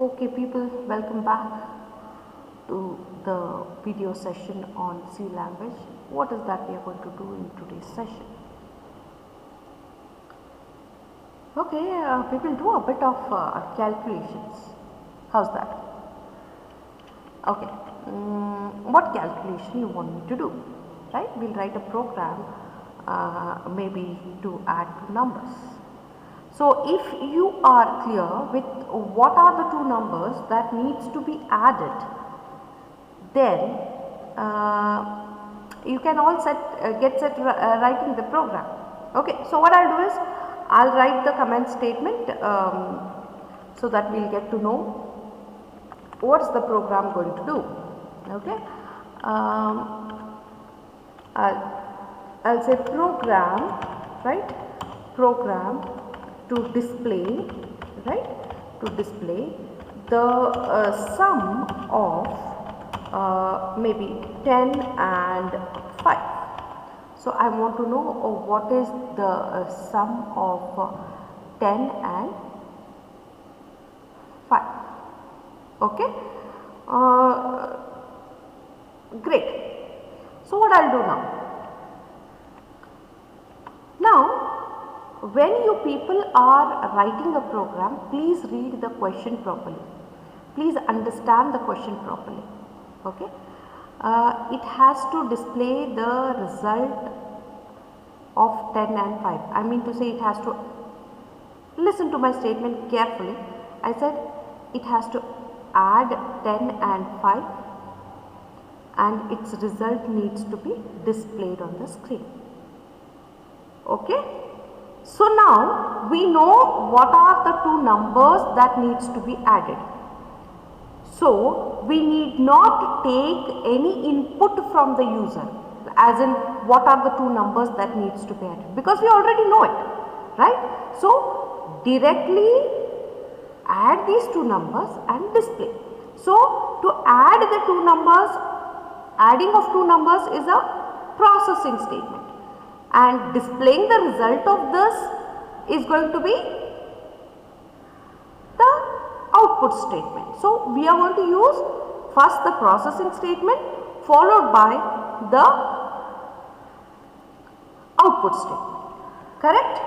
Okay people, welcome back to the video session on C language. What is that we are going to do in today's session? Okay, we will do a bit of calculations. How's that? Okay, what calculation you want me to do? Right, we'll write a program maybe to add two numbers. So if you are clear with what are the two numbers that needs to be added, then you can all get set writing the program. Okay, so what I'll do is I'll write the comment statement so that we'll get to know what's the program going to do. Okay, I'll say program, right? Program to display, right? To display the sum of maybe 10 and 5. So I want to know what is the sum of 10 and 5. Okay, great. So what I'll do now? When you people are writing a program, please read the question properly. Please understand the question properly. Okay, it has to display the result of 10 and 5. I mean to say, it has to listen to my statement carefully. I said it has to add 10 and 5 and its result needs to be displayed on the screen. Okay, so now we know what are the two numbers that needs to be added. So we need not take any input from the user, as in what are the two numbers that needs to be added, because we already know it, right? So directly add these two numbers and display. So to add the two numbers, adding of two numbers is a processing statement, and displaying the result of this is going to be the output statement. So we are going to use first the processing statement followed by the output statement. Correct?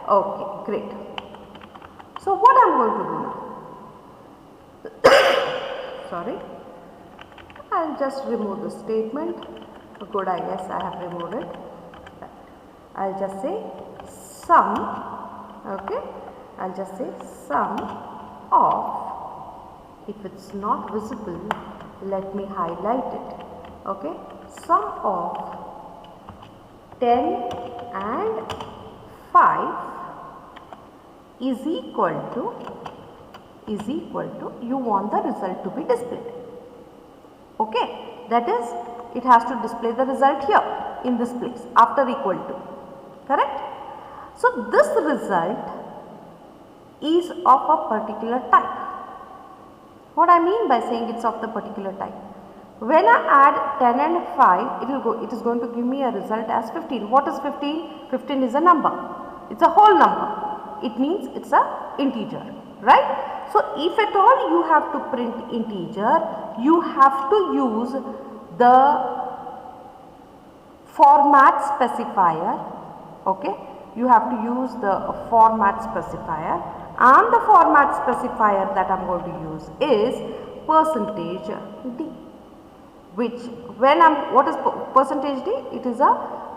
Okay, great. So what I am going to do now? Sorry, I will just remove the statement. Good, I guess I have removed it. I will just say sum. Okay, I will just say sum of, if it is not visible, let me highlight it. Okay, sum of 10 and 5 is equal to, you want the result to be displayed. Okay, that is, it has to display the result here in this place after equal to. Correct? So this result is of a particular type. What I mean by saying it's of the particular type? When I add 10 and 5, it is going to give me a result as 15. What is 15? 15 is a number. It's a whole number. It means it's a integer, right? So if at all you have to print integer, you have to use the format specifier. Okay, you have to use the format specifier, and the format specifier that I am going to use is %d, which what is %d? It is a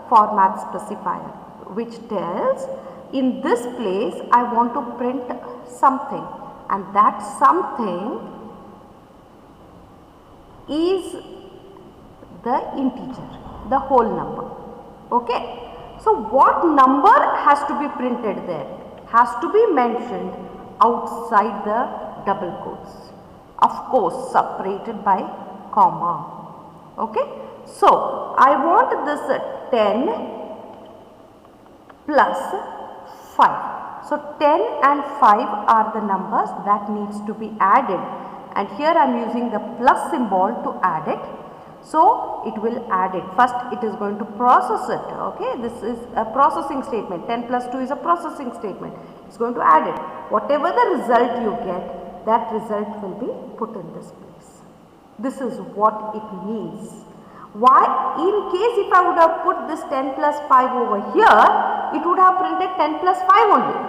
format specifier which tells in this place I want to print something, and that something is the integer, the whole number. Okay. So what number has to be printed there? Has to be mentioned outside the double quotes. Of course, separated by comma. Okay. So I want this 10 plus 5. So 10 and 5 are the numbers that needs to be added, and here I am using the plus symbol to add it. So it will add it. First it is going to process it. Okay, this is a processing statement. 10 plus 2 is a processing statement. It's going to add it. Whatever the result you get, that result will be put in this place. This is what it means. Why? In case if I would have put this 10 plus 5 over here, it would have printed 10 plus 5 only.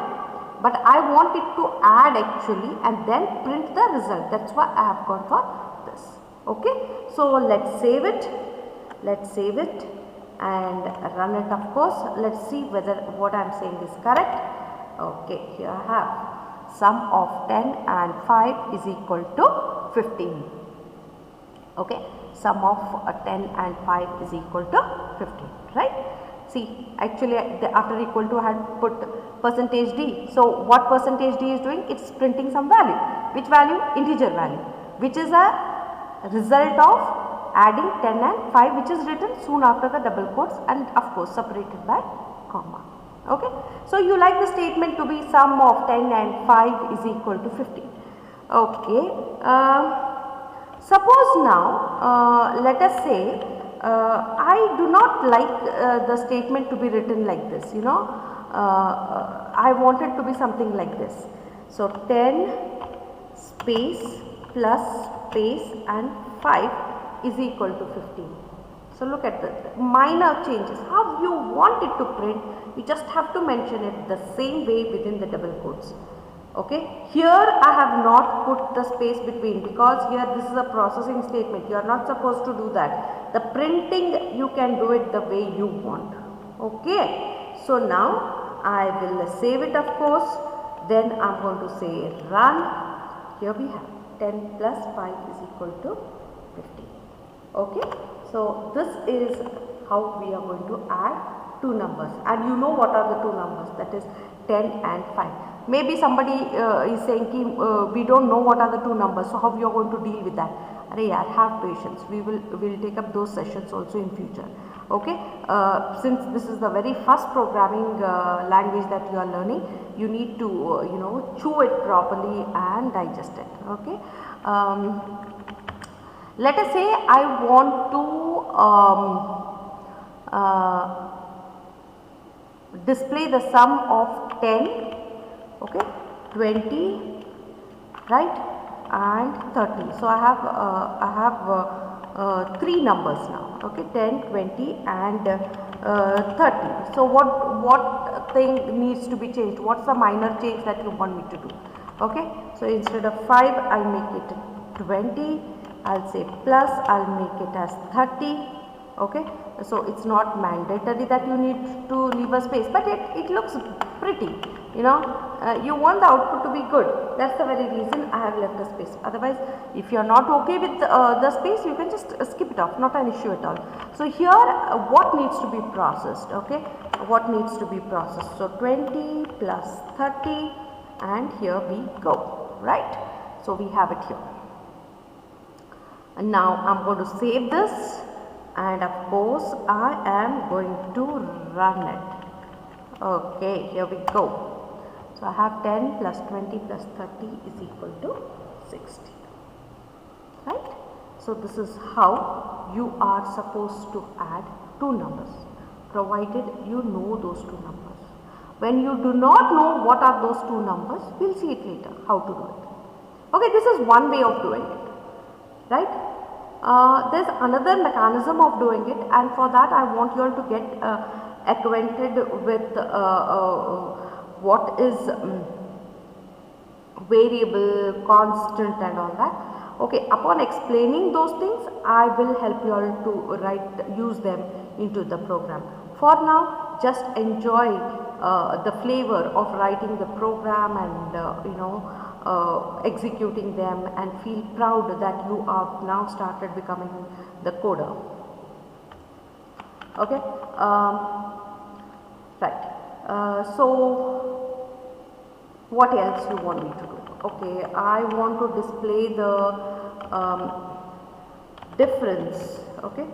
But I want it to add actually and then print the result. That's why I have gone for this. Okay. So let's save it. Let's save it and run it, of course. Let's see whether what I am saying is correct. Okay. Here I have sum of 10 and 5 is equal to 15. Okay. Sum of 10 and 5 is equal to 15, right? See, actually after equal to I had put percentage d. So what percentage d is doing? It's printing some value. Which value? Integer value, which is a result of adding 10 and 5, which is written soon after the double quotes and of course separated by comma. Okay. So you like the statement to be sum of 10 and 5 is equal to 15. Okay. Suppose now, let us say, I do not like the statement to be written like this, you know, I want it to be something like this. So, 10 space plus space and 5 is equal to 15. So, look at the minor changes. How you want it to print, you just have to mention it the same way within the double quotes. Okay. Here I have not put the space between because here this is a processing statement. You are not supposed to do that. The printing you can do it the way you want. Okay. So now I will save it, of course. Then I am going to say run. Here we have 10 plus 5 is equal to 15. Okay. So this is how we are going to add two numbers, and you know what are the two numbers, that is 10 and 5. Maybe somebody is saying we don't know what are the two numbers, so how you are going to deal with that? Have patience. We will take up those sessions also in future. Okay. Since this is the very first programming language that you are learning, you need to you know, chew it properly and digest it. Okay. Let us say I want to display the sum of 10. Okay, 20, right, and 30. So I have three numbers now. Okay, 10, 20, and 30. So what thing needs to be changed? What's the minor change that you want me to do? Okay, so instead of 5, I'll make it 20. I'll say plus. I'll make it as 30. Okay, so it's not mandatory that you need to leave a space, but it looks pretty. You know, you want the output to be good. That's the very reason I have left a space. Otherwise, if you are not okay with the space, you can just skip it off, not an issue at all. So here what needs to be processed? Okay, what needs to be processed? So 20 plus 30, and here we go, right? So we have it here. And now I am going to save this, and of course I am going to run it. Okay, here we go. So I have 10 plus 20 plus 30 is equal to 60, right? So this is how you are supposed to add two numbers, provided you know those two numbers. When you do not know what are those two numbers, we will see it later how to do it. Okay, this is one way of doing it, right? There is another mechanism of doing it, and for that I want you all to get acquainted with what is variable, constant and all that. Okay, upon explaining those things, I will help you all to use them into the program. For now, just enjoy the flavor of writing the program and you know, executing them, and feel proud that you are now started becoming the coder. Okay, right. So what else you want me to do? Okay, I want to display the difference. Okay,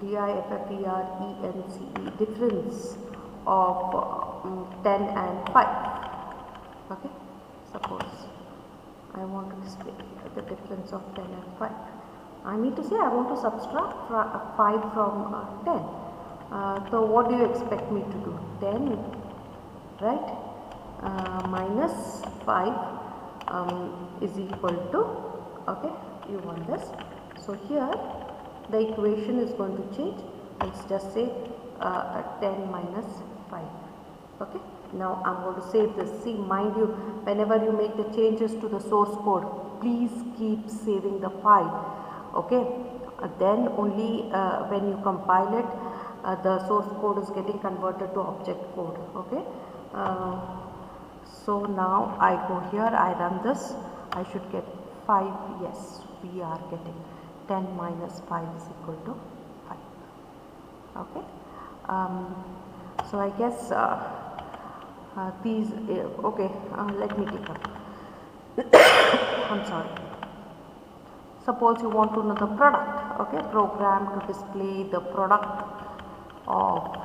difference, difference of 10 and 5. Okay, suppose I want to display the difference of 10 and 5. I need to say I want to subtract 5 from 10. So what do you expect me to do? 10, right? minus 5 is equal to, okay, you want this. So here the equation is going to change. Let's just say 10 minus 5. Okay, now I'm going to save this. See, mind you, whenever you make the changes to the source code, please keep saving the file. Okay, then only when you compile it, the source code is getting converted to object code. Okay, so now I go here, I run this, I should get 5. Yes, we are getting 10 minus 5 is equal to 5. Okay, so I guess these okay, let me take up. I'm sorry. Suppose you want to know the product. Okay, program to display the product of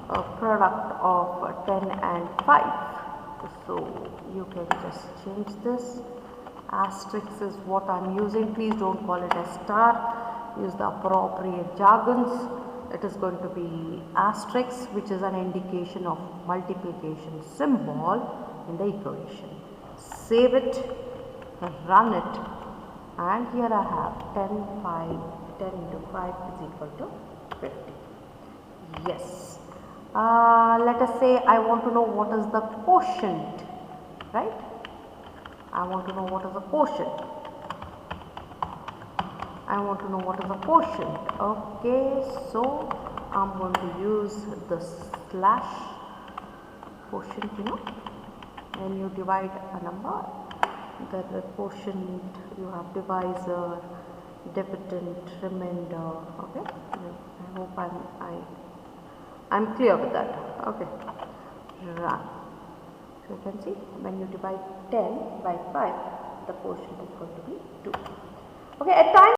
a product of 10 and 5. So you can just change this. Asterisk is what I'm using. Please don't call it a star. Use the appropriate jargons. It is going to be asterisk, which is an indication of multiplication symbol in the equation. Save it, run it, and here I have 10 into 5 is equal to 50. Yes. Let us say I want to know what is the quotient, right? I want to know what is the quotient. I want to know what is the quotient. Okay, so I'm going to use the slash quotient, when you divide a number, the quotient, you have divisor, dividend, remainder. Okay, I hope I'm clear with that. Okay, run. So you can see when you divide 10 by 5, the quotient is going to be 2. Okay, at times